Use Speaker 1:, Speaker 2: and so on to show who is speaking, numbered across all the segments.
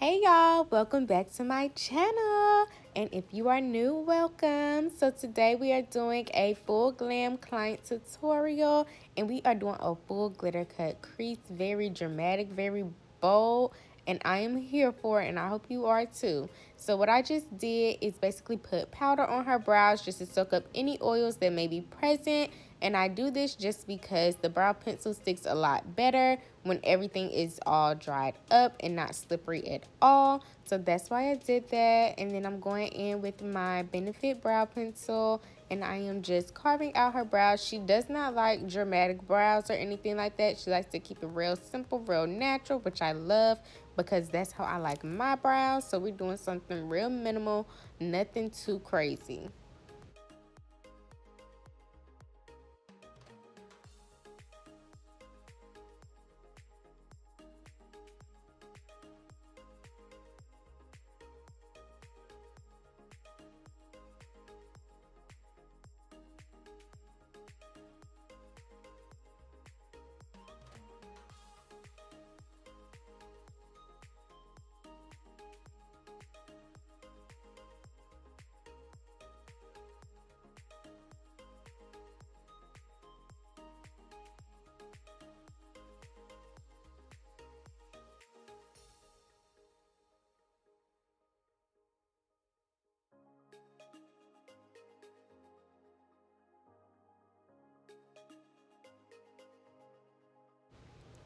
Speaker 1: Hey y'all, welcome back to my channel. And if you are new, welcome. So today we are doing a full glam client tutorial and we are doing a full glitter cut crease, very dramatic, very bold, and I am here for it and I hope you are too. So what I just did is basically put powder on her brows just to soak up any oils that may be present. And I do this just because the brow pencil sticks a lot better when everything is all dried up and not slippery at all. So that's why I did that. And then I'm going in with my Benefit brow pencil and I am just carving out her brows. She does not like dramatic brows or anything like that. She likes to keep it real simple, real natural, which I love because that's how I like my brows. So we're doing something real minimal, nothing too crazy.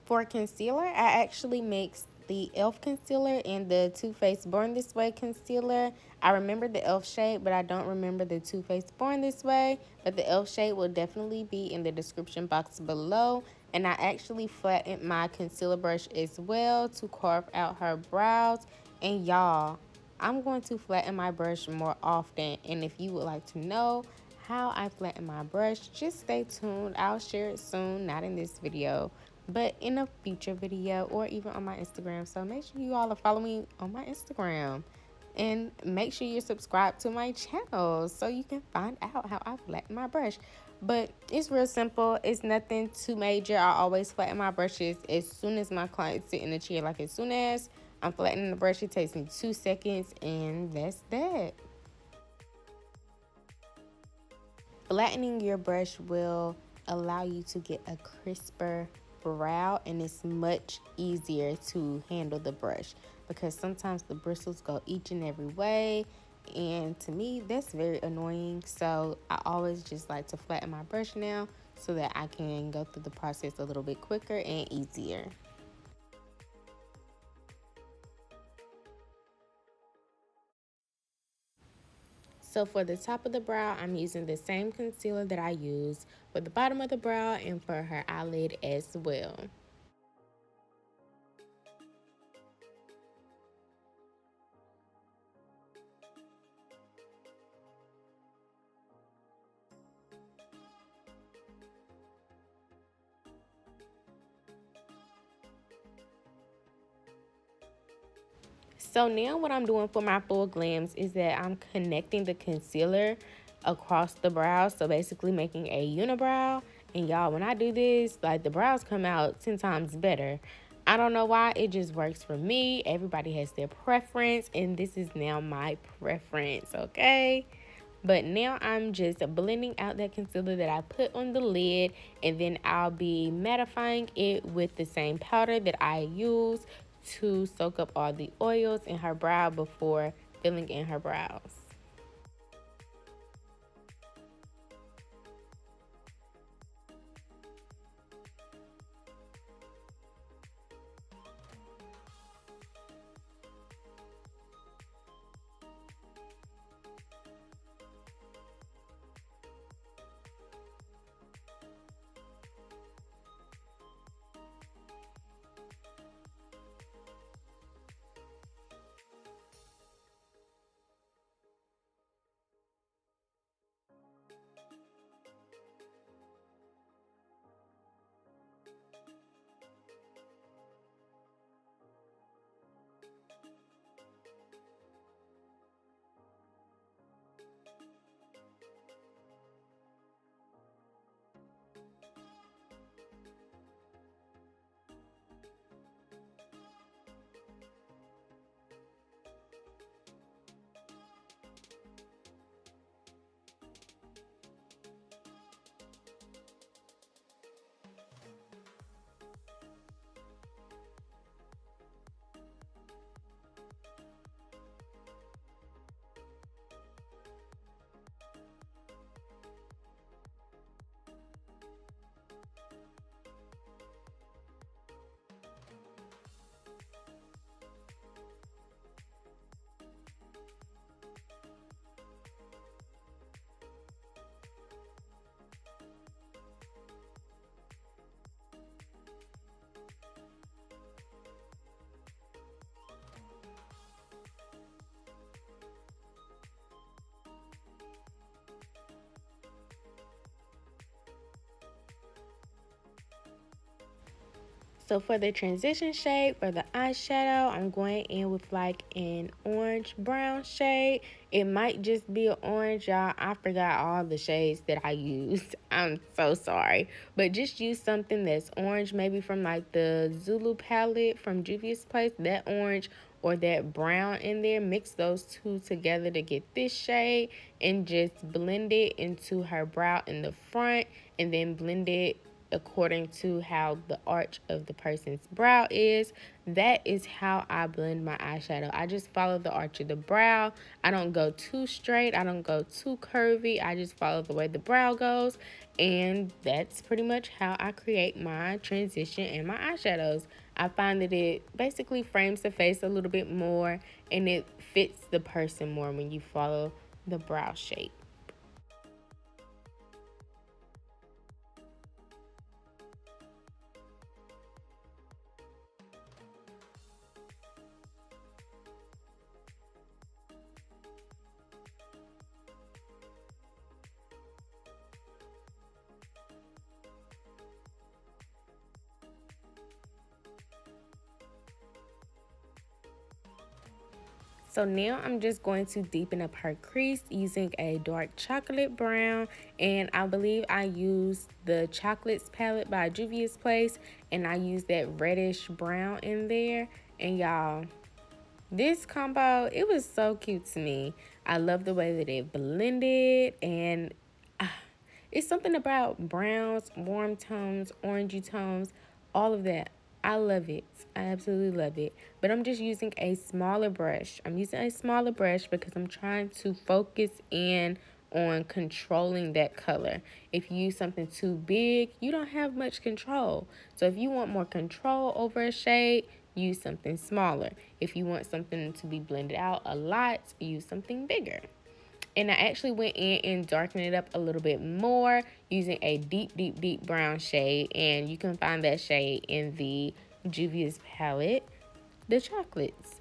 Speaker 1: For concealer, I actually mixed the e.l.f. concealer and the Too Faced Born This Way concealer. I remember the e.l.f. shade, but I don't remember the Too Faced Born This Way. But the e.l.f. shade will definitely be in the description box below. And I actually flattened my concealer brush as well to carve out her brows. And y'all, I'm going to flatten my brush more often. And if you would like to know how I flatten my brush, just stay tuned. I'll share it soon, not in this video, but in a future video or even on my Instagram. So make sure you all are following me on my Instagram and make sure you're subscribed to my channel so you can find out how I flatten my brush. But it's real simple. It's nothing too major. I always flatten my brushes as soon as my clients sit in the chair. Like as soon as I'm flattening the brush, it takes me 2 seconds and that's that. Flattening your brush will allow you to get a crisper brow, and it's much easier to handle the brush because sometimes the bristles go each and every way, and to me that's very annoying. So I always just like to flatten my brush now so that I can go through the process a little bit quicker and easier. So for the top of the brow, I'm using the same concealer that I use for the bottom of the brow and for her eyelid as well. So now what I'm doing for my full glams is that I'm connecting the concealer across the brows. So basically making a unibrow. And y'all, when I do this, like the brows come out 10 times better. I don't know why, it just works for me. Everybody has their preference and this is now my preference, okay? But now I'm just blending out that concealer that I put on the lid, and then I'll be mattifying it with the same powder that I use to soak up all the oils in her brow before filling in her brows. So for the transition shade for the eyeshadow, I'm going in with like an orange brown shade. It might just be an orange, y'all. I forgot all the shades that I used. I'm so sorry. But just use something that's orange, maybe from like the Zulu palette from Juvia's Place, that orange or that brown in there. Mix those two together to get this shade and just blend it into her brow in the front, and then blend it according to how the arch of the person's brow is. That is how I blend my eyeshadow. I just follow the arch of the brow. I don't go too straight. I don't go too curvy. I just follow the way the brow goes. And that's pretty much how I create my transition and my eyeshadows. I find that it basically frames the face a little bit more and it fits the person more when you follow the brow shape. So now I'm just going to deepen up her crease using a dark chocolate brown. And I believe I used the Chocolates palette by Juvia's Place. And I used that reddish brown in there. And y'all, this combo, it was so cute to me. I love the way that it blended, and it's something about browns, warm tones, orangey tones, all of that. I love it. I absolutely love it. But I'm just using a smaller brush. I'm using a smaller brush because I'm trying to focus in on controlling that color. If you use something too big, you don't have much control. So if you want more control over a shade, use something smaller. If you want something to be blended out a lot, use something bigger. And I actually went in and darkened it up a little bit more using a deep brown shade. And you can find that shade in the Juvia's palette, the Chocolates.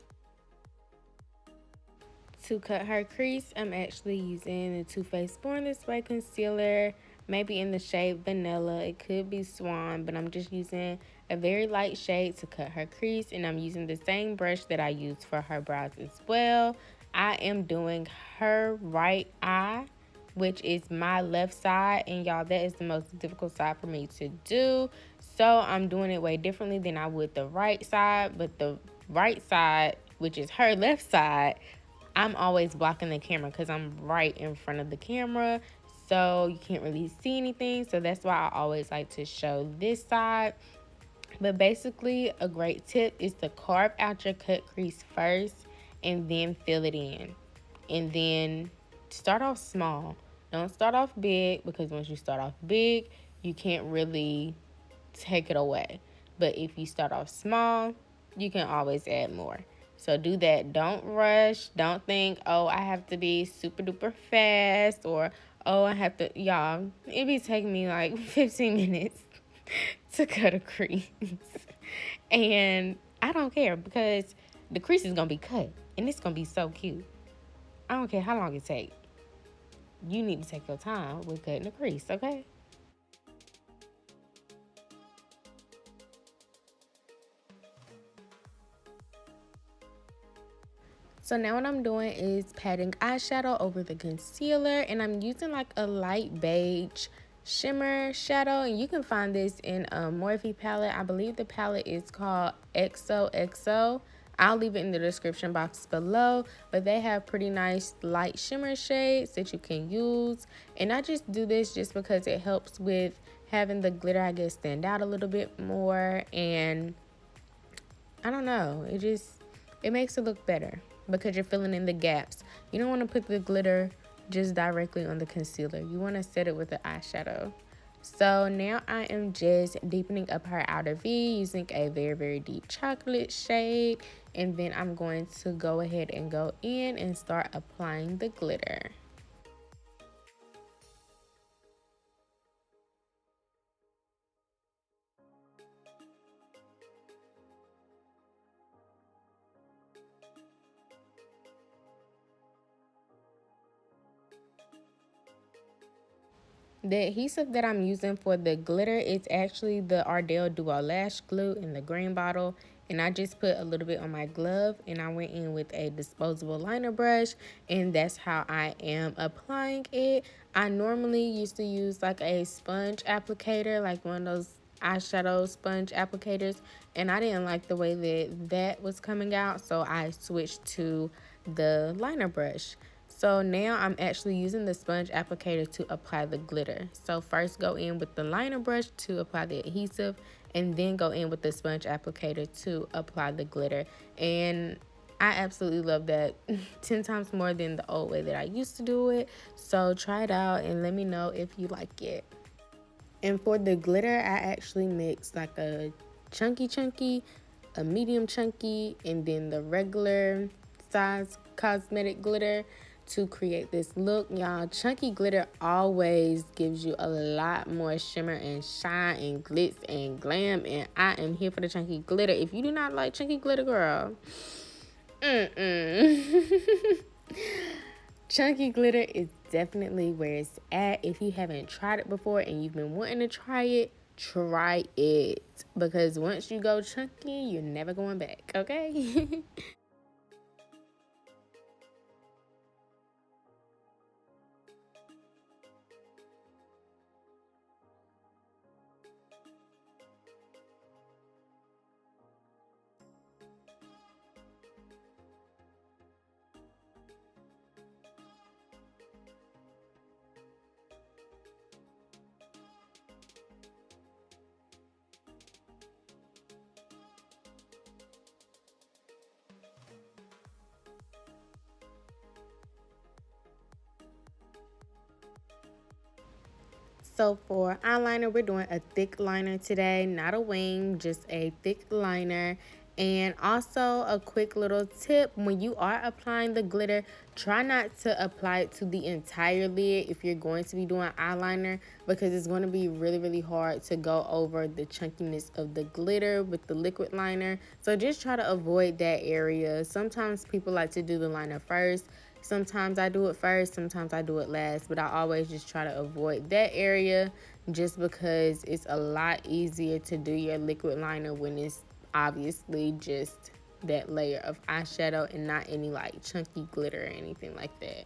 Speaker 1: To cut her crease, I'm actually using the Too Faced Born This Way concealer, maybe in the shade Vanilla. It could be Swan, but I'm just using a very light shade to cut her crease, and I'm using the same brush that I used for her brows as well. I am doing her right eye, which is my left side, and y'all, that is the most difficult side for me to do. So I'm doing it way differently than I would the right side, but the right side, which is her left side, I'm always blocking the camera because I'm right in front of the camera, so you can't really see anything. So that's why I always like to show this side. But basically, a great tip is to carve out your cut crease first and then fill it in. And then start off small. Don't start off big, because once you start off big, you can't really take it away. But if you start off small, you can always add more. So do that. Don't rush. Don't think, oh, I have to be super duper fast, or oh, I have to, y'all, it be taking me like 15 minutes to cut a crease. And I don't care, because the crease is going to be cut and it's going to be so cute. I don't care how long it takes. You need to take your time with cutting the crease, okay? So now what I'm doing is patting eyeshadow over the concealer, and I'm using like a light beige shimmer shadow, and you can find this in a Morphe palette. I believe the palette is called XOXO. I'll leave it in the description box below, but they have pretty nice light shimmer shades that you can use. And I just do this just because it helps with having the glitter, I guess, stand out a little bit more, and I don't know, it makes it look better because you're filling in the gaps. You don't want to put the glitter just directly on the concealer. You want to set it with the eyeshadow. So now I am just deepening up her outer V using a very deep chocolate shade. And then I'm going to go ahead and go in and start applying the glitter. The adhesive that I'm using for the glitter is actually the Ardell Duo Lash Glue in the green bottle. And I just put a little bit on my glove and I went in with a disposable liner brush, and that's how I am applying it. I normally used to use like a sponge applicator, like one of those eyeshadow sponge applicators, and I didn't like the way that that was coming out, so I switched to the liner brush. So now I'm actually using the sponge applicator to apply the glitter. So first go in with the liner brush to apply the adhesive, and then go in with the sponge applicator to apply the glitter. And I absolutely love that 10 times more than the old way that I used to do it. So try it out and let me know if you like it. And for the glitter, I actually mixed like a chunky, a medium chunky, and then the regular size cosmetic glitter to create this look. Y'all, chunky glitter always gives you a lot more shimmer and shine and glitz and glam, and I am here for the chunky glitter. If you do not like chunky glitter, girl, chunky glitter is definitely where it's at. If you haven't tried it before and you've been wanting to try it, because once you go chunky, you're never going back, okay? So for eyeliner, we're doing a thick liner today, not a wing, just a thick liner. And also a quick little tip, when you are applying the glitter, try not to apply it to the entire lid if you're going to be doing eyeliner, because it's going to be really hard to go over the chunkiness of the glitter with the liquid liner. So just try to avoid that area. Sometimes people like to do the liner first. Sometimes I do it first, sometimes I do it last, but I always just try to avoid that area just because it's a lot easier to do your liquid liner when it's obviously just that layer of eyeshadow and not any like chunky glitter or anything like that.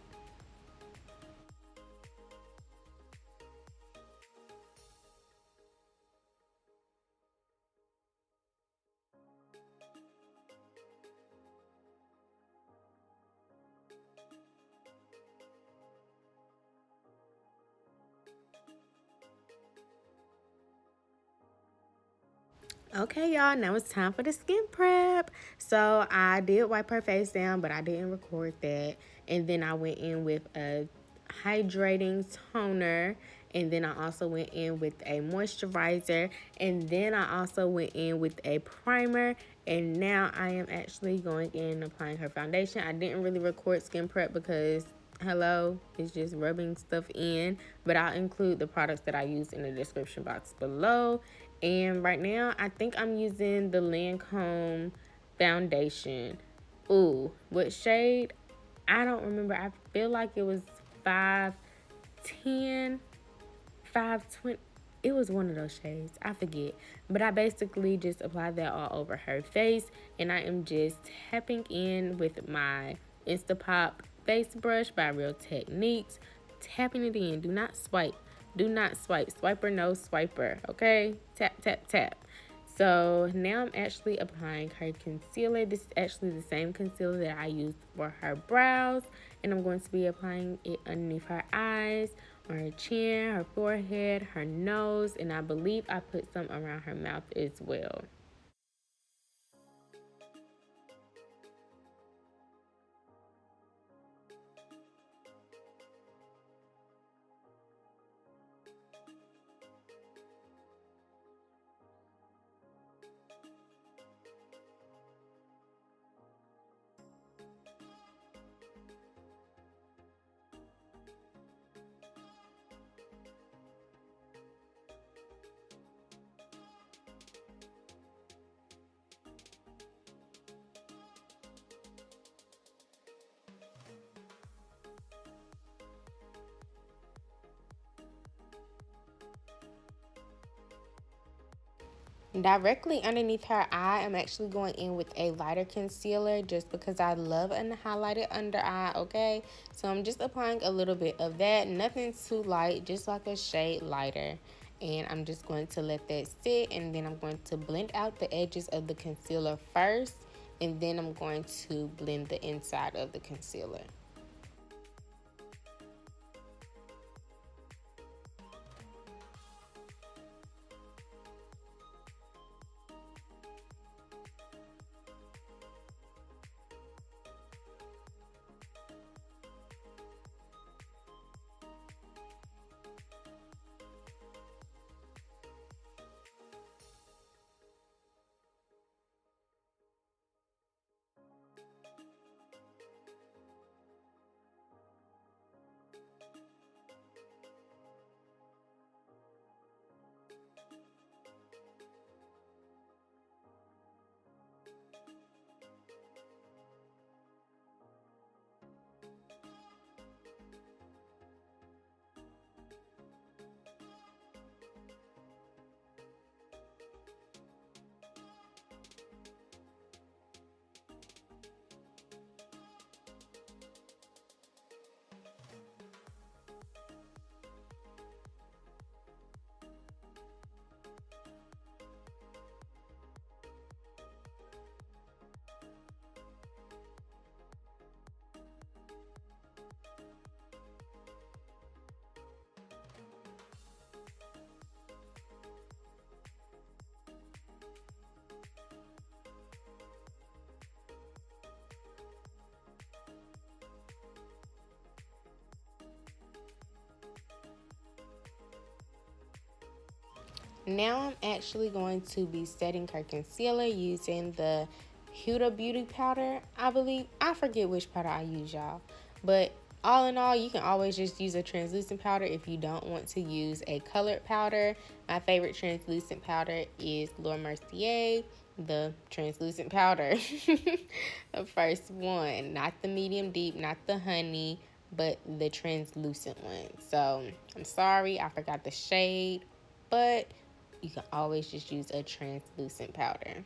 Speaker 1: Okay, y'all, now it's time for the skin prep. So I did wipe her face down, but I didn't record that. And then I went in with a hydrating toner. And then I also went in with a moisturizer. And then I also went in with a primer. And now I am actually going in and applying her foundation. I didn't really record skin prep because hello, it's just rubbing stuff in, but I'll include the products that I use in the description box below. And right now I think I'm using the Lancome foundation. Ooh, what shade? I don't remember. I feel like it was 510, 520. It was one of those shades, I forget, but I basically just applied that all over her face, and I am just tapping in with my Instapop face brush by Real Techniques, tapping it in. Do not swipe, do not swipe, swiper no swiper, okay? Tap. So now I'm actually applying her concealer. This is actually the same concealer that I used for her brows, and I'm going to be applying it underneath her eyes, on her chin, her forehead, her nose, and I believe I put some around her mouth as well. Directly underneath her eye, I'm actually going in with a lighter concealer just because I love a highlighted under eye, okay? So I'm just applying a little bit of that. Nothing too light, just like a shade lighter. And I'm just going to let that sit, and then I'm going to blend out the edges of the concealer first, and then I'm going to blend the inside of the concealer. Now I'm actually going to be setting her concealer using the Huda Beauty powder, I believe. I forget which powder I use, y'all. But all in all, you can always just use a translucent powder if you don't want to use a colored powder. My favorite translucent powder is Laura Mercier, the translucent powder. The first one, not the medium deep, not the honey, but the translucent one. So I'm sorry, I forgot the shade, but you can always just use a translucent powder.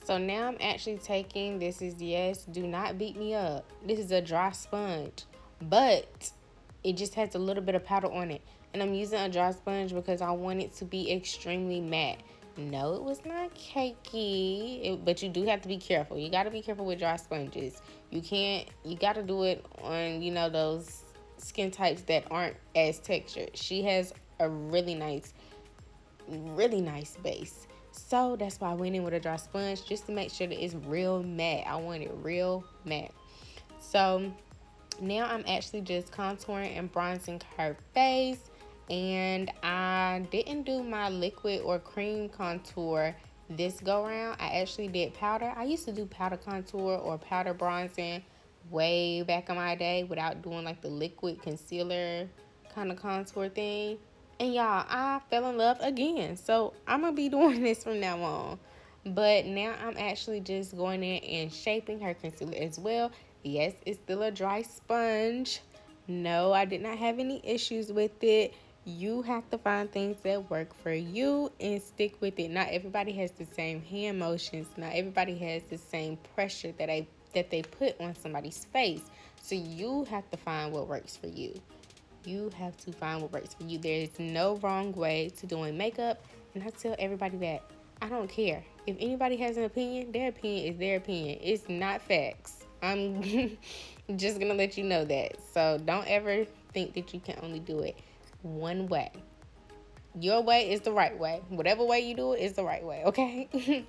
Speaker 1: So now I'm actually taking, this is, yes, do not beat me up, this is a dry sponge, but it just has a little bit of powder on it. And I'm using a dry sponge because I want it to be extremely matte. No, it was not cakey, but you do have to be careful. You got to be careful with dry sponges. You got to do it on, those skin types that aren't as textured. She has a really nice base. So that's why I went in with a dry sponge, just to make sure that it's real matte. I want it real matte. So now I'm actually just contouring and bronzing her face. And I didn't do my liquid or cream contour this go round. I actually did powder. I used to do powder contour or powder bronzing way back in my day without doing like the liquid concealer kind of contour thing. And y'all, I fell in love again. So I'm going to be doing this from now on. But now I'm actually just going in and shaping her concealer as well. Yes, it's still a dry sponge. No, I did not have any issues with it. You have to find things that work for you and stick with it. Not everybody has the same hand motions. Not everybody has the same pressure that they put on somebody's face. So you have to find what works for you. You have to find what works for you. There is no wrong way to doing makeup. And I tell everybody that I don't care. If anybody has an opinion, their opinion is their opinion. It's not facts. I'm just going to let you know that. So don't ever think that you can only do it one way. Your way is the right way. Whatever way you do it is the right way, okay?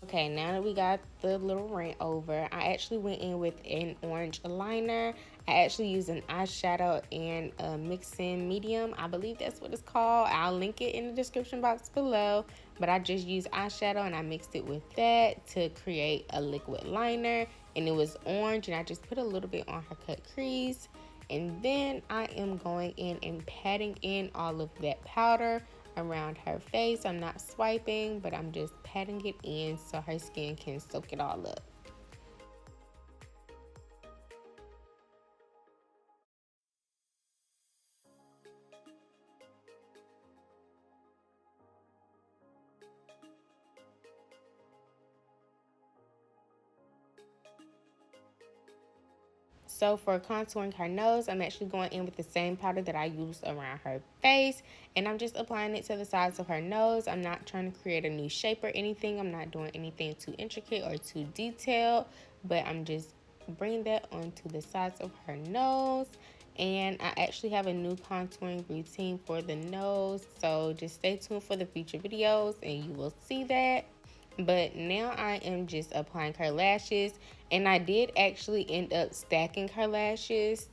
Speaker 1: Okay, now that we got the little rant over, I actually went in with an orange liner. I actually use an eyeshadow and a mixing medium. I believe that's what it's called. I'll link it in the description box below. But I just used eyeshadow and I mixed it with that to create a liquid liner. And it was orange, and I just put a little bit on her cut crease. And then I am going in and patting in all of that powder around her face. I'm not swiping, but I'm just patting it in so her skin can soak it all up. So for contouring her nose, I'm actually going in with the same powder that I used around her face. And I'm just applying it to the sides of her nose. I'm not trying to create a new shape or anything. I'm not doing anything too intricate or too detailed. But I'm just bringing that onto the sides of her nose. And I actually have a new contouring routine for the nose. So just stay tuned for the future videos and you will see that. But now I am just applying her lashes, and I did actually end up stacking her lashes.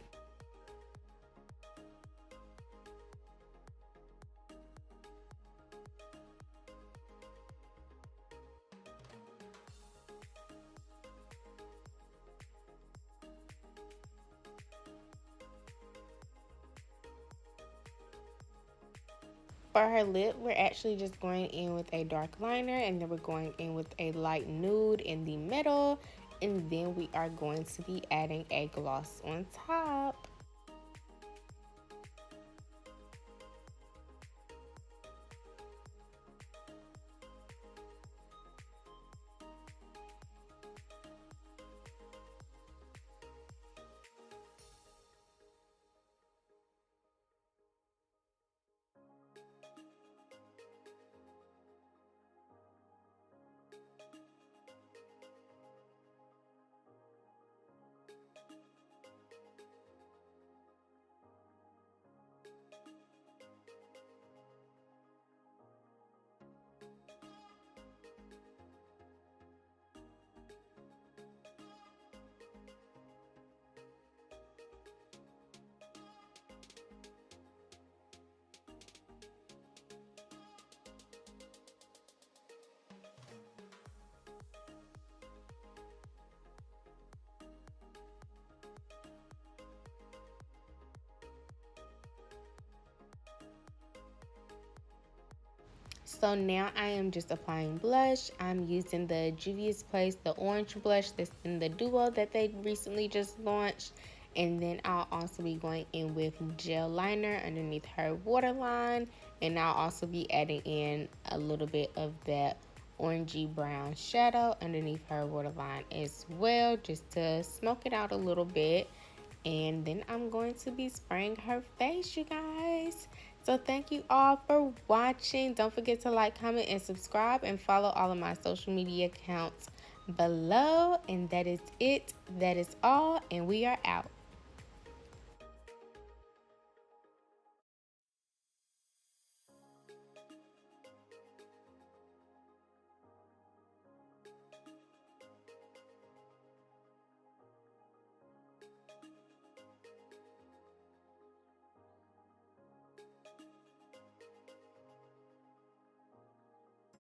Speaker 1: For her lip, we're actually just going in with a dark liner, and then we're going in with a light nude in the middle, and then we are going to be adding a gloss on top. So now I am just applying blush. I'm using the Juvia's Place, the orange blush that's in the duo that they recently just launched. And then I'll also be going in with gel liner underneath her waterline. And I'll also be adding in a little bit of that orangey brown shadow underneath her waterline as well, just to smoke it out a little bit. And then I'm going to be spraying her face, you guys. So thank you all for watching. Don't forget to like, comment, and subscribe, and follow all of my social media accounts below. And that is it. That is all. And we are out.